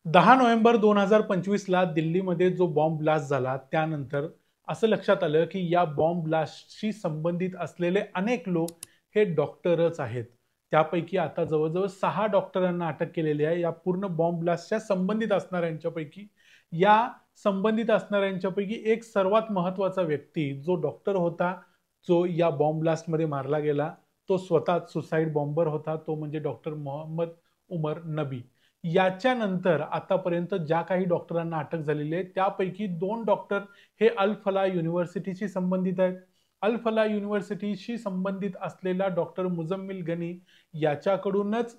10 November 2025 ला दिल्लीमध्ये जो बॉम्ब ब्लास्ट झाला त्यानंतर असं लक्षात आलं की या बॉम्ब ब्लास्टशी संबंधित असलेले अनेक लोक हे डॉक्टरच आहेत. त्यापैकी आता जवळजवळ 6 डॉक्टरांना अटक केलेली आहे या पूर्ण बॉम्ब ब्लास्टच्या संबंधित असणाऱ्यांच्या पैकी. या संबंधित असणाऱ्यांच्या पैकी एक सर्वात महत्वाचा व्यक्ती जो डॉक्टर होता, जो या बॉम्ब ब्लास्टमध्ये मारला गेला, तो स्वतः सुसाईड बॉम्बर होता, तो म्हणजे डॉक्टर मोहम्मद उमर नबी. याच्यानंतर आतापर्यंत ज्या काही डॉक्टरांना अटक झालेली आहे त्यापैकी 2 डॉक्टर हे अल फला युनिव्हर्सिटीशी संबंधित आहेत. अल फला युनिव्हर्सिटीशी संबंधित असलेला डॉक्टर मुजम्मिल गनी याच्याकडूनच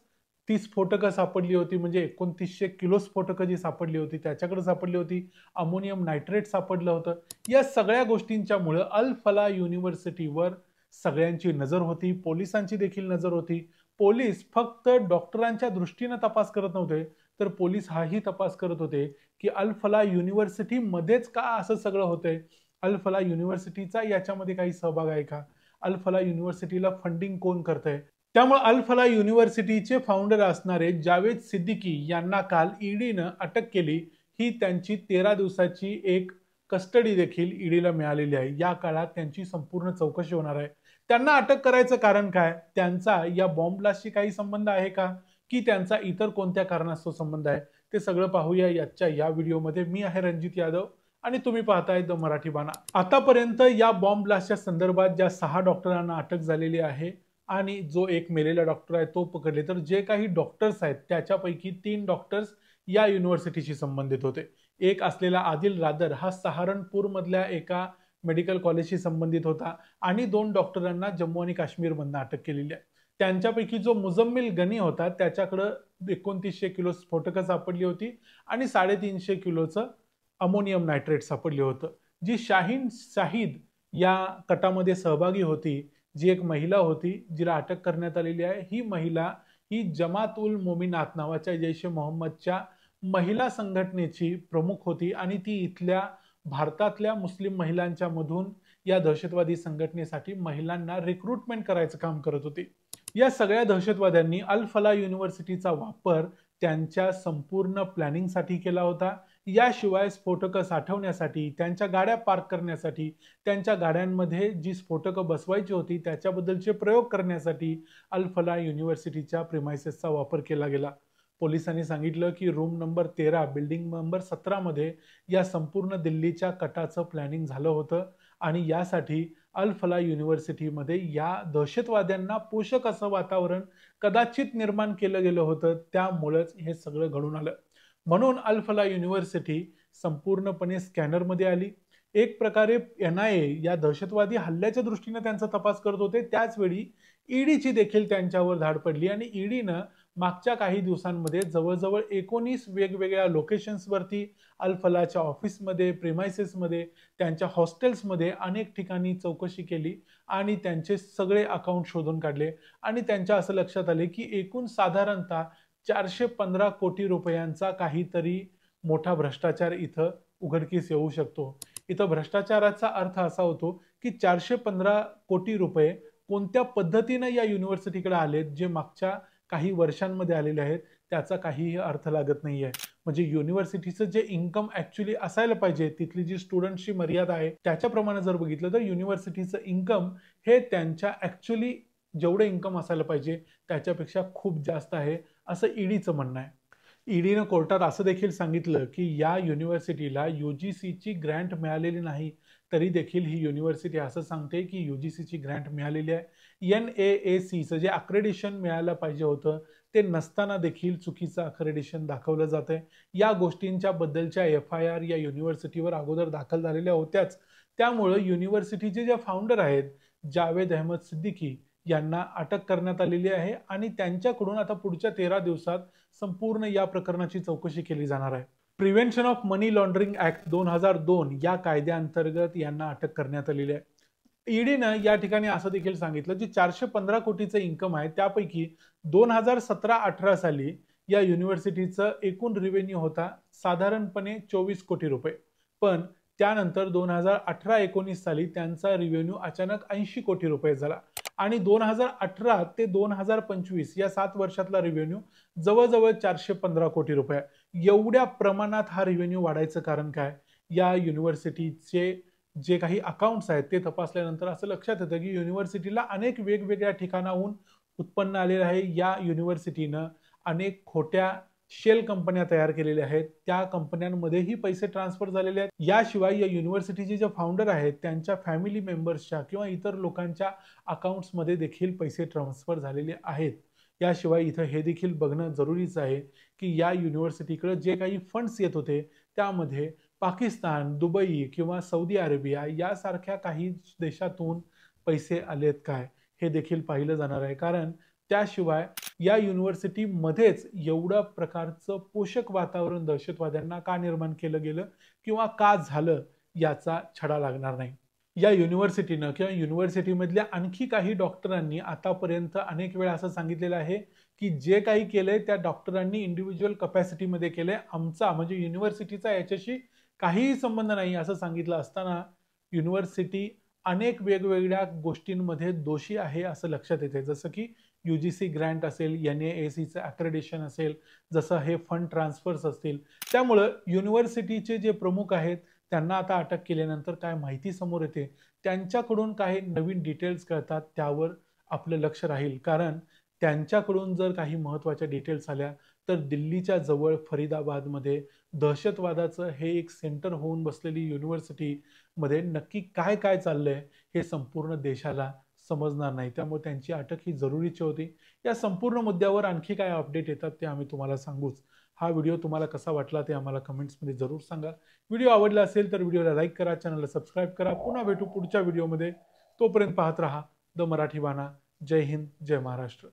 ती स्फोटकं सापडली होती, म्हणजे 2900 किलो स्फोटकं जी सापडली होती त्याच्याकडे सापडली होती. अमोनियम नायट्रेट सापडलं होतं. या सगळ्या गोष्टींच्यामुळे अल फला युनिव्हर्सिटीवर सगळ्यांची नजर होती, पोलिसांची देखील नजर होती. पोलीस फक्त डॉक्टरांच्या दृष्टीने तपास करत नव्हते, तर पोलीस हाही तपास करत होते की अल फला युनिव्हर्सिटी मध्येच का असं सगळं होतंय. अल फला युनिव्हर्सिटीचा याच्यामध्ये काही सहभाग आहे का? अल फला युनिव्हर्सिटीला फंडिंग कोण करतंय? त्यामुळे अल फला युनिव्हर्सिटीचे फाउंडर असणारे जावेद सिद्दीकी यांना काल ईडीनं अटक केली. ही त्यांची 13 दिवसाची एक कस्टडी देखील ईडीला मिळालेली आहे. या काळात त्यांची संपूर्ण चौकशी होणार आहे. त्यांना अटक करायचं कारण काय? त्यांचा या बॉम्ब ब्लास्टशी काही संबंध आहे का? की त्यांचा इतर कोणत्या कारणास्तव संबंध आहे? ते सगळं पाहूया याच्या या व्हिडिओमध्ये. मी आहे रणजित यादव आणि तुम्ही पाहताय द मराठी बाणा. आतापर्यंत या बॉम्ब ब्लास्टच्या संदर्भात ज्या 6 डॉक्टरांना अटक झालेली आहे आणि जो एक मेलेला डॉक्टर आहे तो पकडले, तर जे काही डॉक्टर्स आहेत त्याच्यापैकी 3 डॉक्टर्स या युनिव्हर्सिटीशी संबंधित होते. एक असलेला आदिल रादर हा सहारनपूर मधल्या एका मेडिकल कॉलेजशी संबंधित होता आणि 2 डॉक्टरांना जम्मू आणि काश्मीरमधनं अटक केलेली आहे. त्यांच्यापैकी जो मुजम्मिल गनी होता त्याच्याकडे 2900 किलो स्फोटकं सापडली होती आणि 350 किलोचं अमोनियम नायट्रेट सापडलं होतं. जी शाहीन शाहिद या कटामध्ये सहभागी होती, जी एक महिला होती जिला अटक करण्यात आलेली आहे, ही महिला ही जमात उल मोमिनात नावाच्या जैश ए मोहम्मदच्या महिला संघटनेची प्रमुख होती आणि ती इथल्या भारतातल्या मुस्लिम महिलांच्या मधून या दहशतवादी संघटनेसाठी महिलांना रिक्रुटमेंट करायचं काम करत होती. या सगळ्या दहशतवाद्यांनी अल फला युनिव्हर्सिटीचा वापर त्यांच्या संपूर्ण प्लॅनिंगसाठी केला होता. याशिवाय स्फोटकं साठवण्यासाठी, त्यांच्या गाड्या पार्क करण्यासाठी, त्यांच्या गाड्यांमध्ये जी स्फोटकं बसवायची होती त्याच्याबद्दलचे प्रयोग करण्यासाठी अल फला युनिव्हर्सिटीच्या प्रिमाइसेसचा वापर केला गेला. पोलिसांनी सांगितलं की रूम नंबर 13 बिल्डिंग नंबर 17 मध्ये या संपूर्ण दिल्लीच्या कटाचं प्लॅनिंग झालं होतं आणि यासाठी अल फला युनिव्हर्सिटीमध्ये या दहशतवाद्यांना पोषक असं वातावरण कदाचित निर्माण केलं गेलं होतं. त्यामुळेच हे सगळं घडून आलं. म्हणून अल फला युनिव्हर्सिटी संपूर्णपणे स्कॅनरमध्ये आली. एक प्रकारे NIA या दहशतवादी हल्ल्याच्या दृष्टीने त्यांचा तपास करत होते, त्याचवेळी ईडीची देखील त्यांच्यावर धाड पडली आणि ईडीनं मागच्या काही दिवसांमध्ये जवळजवळ 19 वेगवेगळ्या लोकेशन्सवरती अल फलाच्या ऑफिसमध्ये, प्रिमाइसेसमध्ये, त्यांच्या हॉस्टेल्समध्ये अनेक ठिकाणी चौकशी केली आणि त्यांचे सगळे अकाउंट शोधून काढले आणि त्यांच्या असं लक्षात आले की एकूण साधारणतः 415 कोटी रुपयांचा काहीतरी मोठा भ्रष्टाचार इथं उघडकीस येऊ शकतो. इथं भ्रष्टाचाराचा अर्थ असा होतो की 415 कोटी रुपये कोणत्या पद्धतीने या युनिव्हर्सिटीकडे आलेत, जे मागच्या काही वर्षांमध्ये आलेले आहेत, त्याचा काहीही अर्थ लागत नाहीये. म्हणजे युनिव्हर्सिटीचं जे इन्कम ऍक्च्युली असायला पाहिजे, तिथली जी स्टुडंटची मर्यादा आहे त्याच्याप्रमाणे जर बघितलं तर युनिव्हर्सिटीचं इन्कम हे त्यांच्या ऍक्च्युली जेवढं इन्कम असायला पाहिजे त्याच्यापेक्षा खूप जास्त आहे, असं ईडीचं म्हणणं आहे. ईडीनं कोर्टात असं देखील सांगितलं की या युनिव्हर्सिटीला UGCची ग्रँट मिळालेली नाही, तरी देखील ही युनिव्हर्सिटी असं सांगते की UGCची ग्रँट मिळालेली आहे. NAACचं जे अक्रेडिशन मिळायला पाहिजे होतं ते नसताना देखील चुकीचं अक्रेडिशन दाखवलं जातंय. या गोष्टींच्या बद्दलच्या FIR या युनिव्हर्सिटीवर अगोदर दाखल झालेल्या होत्याच. त्यामुळे युनिव्हर्सिटीचे जे फाउंडर आहेत जावेद अहमद सिद्दीकी यांना अटक करण्यात आलेली आहे आणि त्यांच्याकडून आता पुढच्या 13 दिवसात संपूर्ण या प्रकरणाची चौकशी केली जाणार आहे. Prevention of money laundering act 2002 या कायद्याअंतर्गत यांना अटक करण्यात आलेली आहे. ईडीनं या ठिकाणी असं देखील सांगितलं की 415 कोटीचं इन्कम आहे, त्यापैकी 2017-18 साली या युनिव्हर्सिटीचं एकूण रेव्हेन्यू होता साधारणपणे 24 कोटी रुपये. पण त्यानंतर 2018-19 साली त्यांचा रेव्हेन्यू अचानक 80 कोटी रुपये झाला आणि 2018 ते 2025 या 7 वर्षातला रेव्हेन्यू जवळजवळ 415 कोटी रुपये. एवढ्या प्रमाणात हा रेव्हेन्यू वाढायचं कारण काय? या युनिव्हर्सिटीचे जे काही अकाउंट्स आहेत ते तपासल्यानंतर असं लक्षात येतं की युनिव्हर्सिटीला अनेक वेगवेगळ्या ठिकाणाहून उत्पन्न आलेलं आहे. या युनिव्हर्सिटीनं अनेक खोट्या शेल कंपन्या तयार केलेल्या आहेत. त्या कंपन्यांमध्येही पैसे ट्रान्सफर झालेले आहेत. याशिवाय या युनिव्हर्सिटीचे जे फाउंडर आहेत त्यांच्या फॅमिली मेंबर्सच्या किंवा इतर लोकांच्या अकाउंट्समध्ये देखील पैसे ट्रान्सफर झालेले आहेत. याशिवाय इथं हे देखील बघणं जरुरीचं आहे की या युनिव्हर्सिटीकडे जे काही फंड्स येत होते त्यामध्ये पाकिस्तान, दुबई किंवा सौदी अरेबिया यासारख्या काही देशातून पैसे आलेत काय? हे देखील पाहिलं जाणार आहे. कारण त्याशिवाय या युनिव्हर्सिटीमध्येच एवढं प्रकारचं पोषक वातावरण दहशतवाद्यांना का निर्माण केलं गेलं किंवा का झालं याचा छडा लागणार नाही. या युनिव्हर्सिटीनं किंवा युनिव्हर्सिटीमधल्या आणखी काही डॉक्टरांनी आतापर्यंत अनेक वेळा असं सांगितलेलं आहे की जे काही केलंय त्या डॉक्टरांनी इंडिव्हिज्युअल कपॅसिटीमध्ये केलंय. आमचा म्हणजे युनिव्हर्सिटीचा याच्याशी काहीही संबंध नाही असं सांगितलं असताना युनिव्हर्सिटी अनेक वेगवेगळ्या गोष्टींमध्ये दोषी आहे असं लक्षात येते. जसं की UGC ग्रँट असेल, NAACचं अक्रेडिशन असेल, जसं हे फंड ट्रान्सफर्स असतील. त्यामुळं युनिव्हर्सिटीचे जे प्रमुख आहेत त्यांना आता अटक केल्यानंतर काय माहिती समोर येते, त्यांच्याकडून काही नवीन डिटेल्स कळतात त्यावर आपलं लक्ष राहील. कारण त्यांच्याकडून जर काही महत्त्वाच्या डिटेल्स आल्या तर दिल्लीच्या जवळ फरीदाबादमध्ये दहशतवादाचं हे एक सेंटर होऊन बसलेली युनिव्हर्सिटीमध्ये नक्की काय काय चाललंय हे संपूर्ण देशाला समजणार नाही. त्यामुळे त्यांची अटक ही जरुरीची होती. या संपूर्ण मुद्द्यावर आणखी काय अपडेट येतात ते आम्ही तुम्हाला सांगूच. हा व्हिडिओ तुम्हाला कसा वाटला ते आम्हाला कमेंट्समध्ये जरूर सांगा. व्हिडिओ आवडला असेल तर व्हिडिओला लाईक करा, चॅनलला सबस्क्राईब करा. पुन्हा भेटू पुढच्या व्हिडिओमध्ये. तोपर्यंत पाहत रहा द मराठी बाणा. जय हिंद, जय महाराष्ट्र.